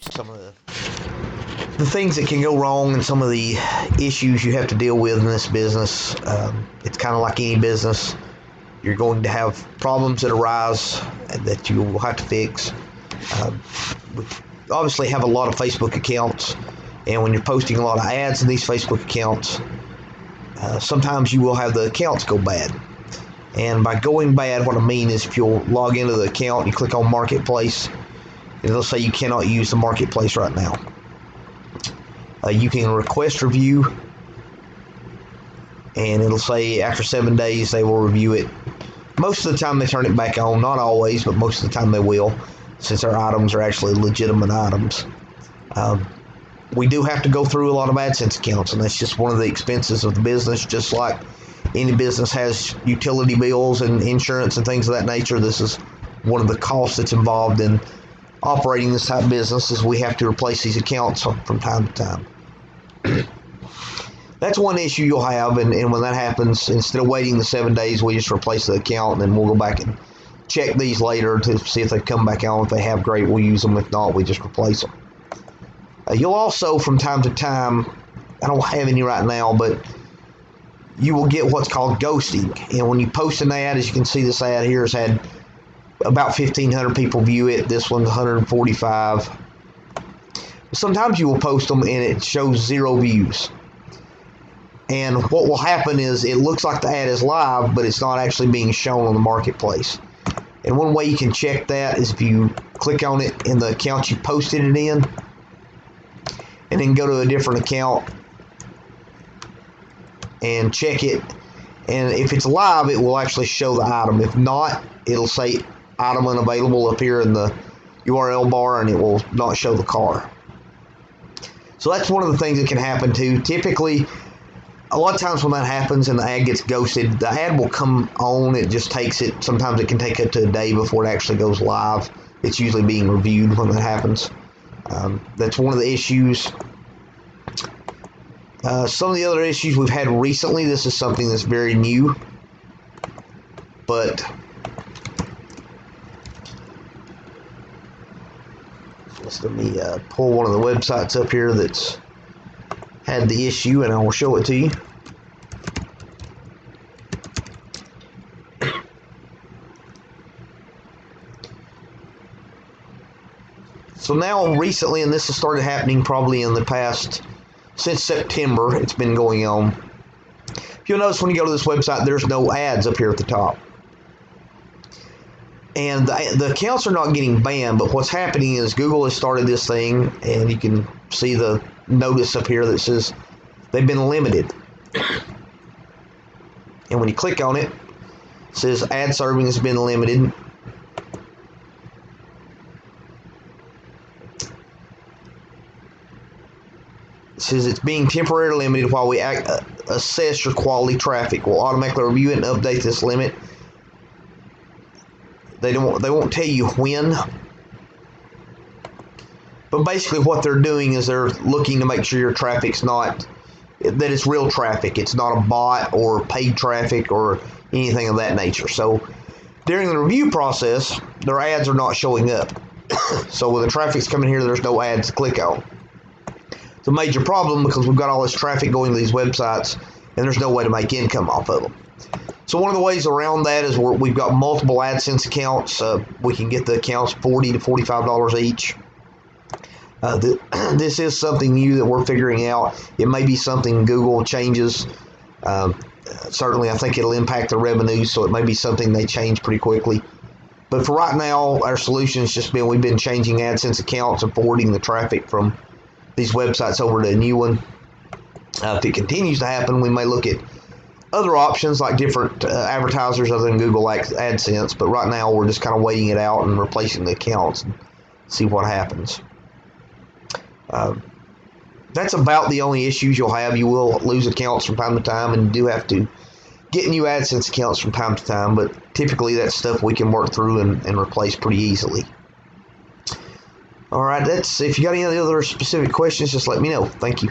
some of the things that can go wrong and some of the issues you have to deal with in this business. It's kind of like any business. You're going to have problems that arise that you will have to fix. We obviously have a lot of Facebook accounts, and when you're posting a lot of ads in these Facebook accounts, sometimes you will have the accounts go bad. And by going bad, what I mean is if you'll log into the account and you click on Marketplace, it'll say you cannot use the Marketplace right now. You can request review, and it'll say after 7 days they will review it. Most of the time they turn it back on, not always, but most of the time they will, since our items are actually legitimate items. We do have to go through a lot of AdSense accounts, and that's just one of the expenses of the business. Just like any business has utility bills and insurance and things of that nature, this is one of the costs that's involved in operating this type of business, is we have to replace these accounts from time to time. That's one issue you'll have, and when that happens, instead of waiting the 7 days, we just replace the account, and then we'll go back and check these later to see if they come back on. If they have, great, we'll use them. If not, we just replace them. You'll also, from time to time, I don't have any right now, but you will get what's called ghosting. And when you post an ad, as you can see, this ad here has had about 1,500 people view it. This one's 145. Sometimes you will post them and it shows 0 views. And what will happen is it looks like the ad is live, but it's not actually being shown on the Marketplace. And one way you can check that is if you click on it in the account you posted it in, and then go to a different account and check it. And if it's live, it will actually show the item. If not, it'll say item unavailable up here in the URL bar, and it will not show the car. So that's one of the things that can happen too. Typically, a lot of times when that happens and the ad gets ghosted, the ad will come on. It just takes it. Sometimes it can take up to a day before it actually goes live. It's usually being reviewed when that happens. That's one of the issues. Some of the other issues we've had recently, this is something that's very new, but let me pull one of the websites up here that's had the issue, and I will show it to you. So now recently, and this has started happening probably in the past, since September, it's been going on. If you'll notice when you go to this website, there's no ads up here at the top. And the accounts are not getting banned, but what's happening is Google has started this thing, and you can see the notice up here that says they've been limited. And when you click on it, it says ad serving has been limited. It says it's being temporarily limited while we assess your quality traffic. We'll automatically review it and update this limit. They won't tell you when, but basically what they're doing is they're looking to make sure your traffic's not, that it's real traffic. It's not a bot or paid traffic or anything of that nature. So during the review process, their ads are not showing up. So when the traffic's coming here, there's no ads to click on. It's a major problem because we've got all this traffic going to these websites, and there's no way to make income off of them. So one of the ways around that is we've got multiple AdSense accounts. We can get the accounts $40 to $45 each. This is something new that we're figuring out. It may be something Google changes. Certainly, I think it'll impact the revenue, so it may be something they change pretty quickly. But for right now, our solution has just been we've been changing AdSense accounts and forwarding the traffic from these websites over to a new one. If it continues to happen, we may look at other options like different advertisers other than Google AdSense, but right now we're just kind of waiting it out and replacing the accounts and see what happens. That's about the only issues you'll have. You will lose accounts from time to time, and do have to get new AdSense accounts from time to time, but typically that's stuff we can work through and replace pretty easily. All right, if you got any other specific questions, just let me know. Thank you.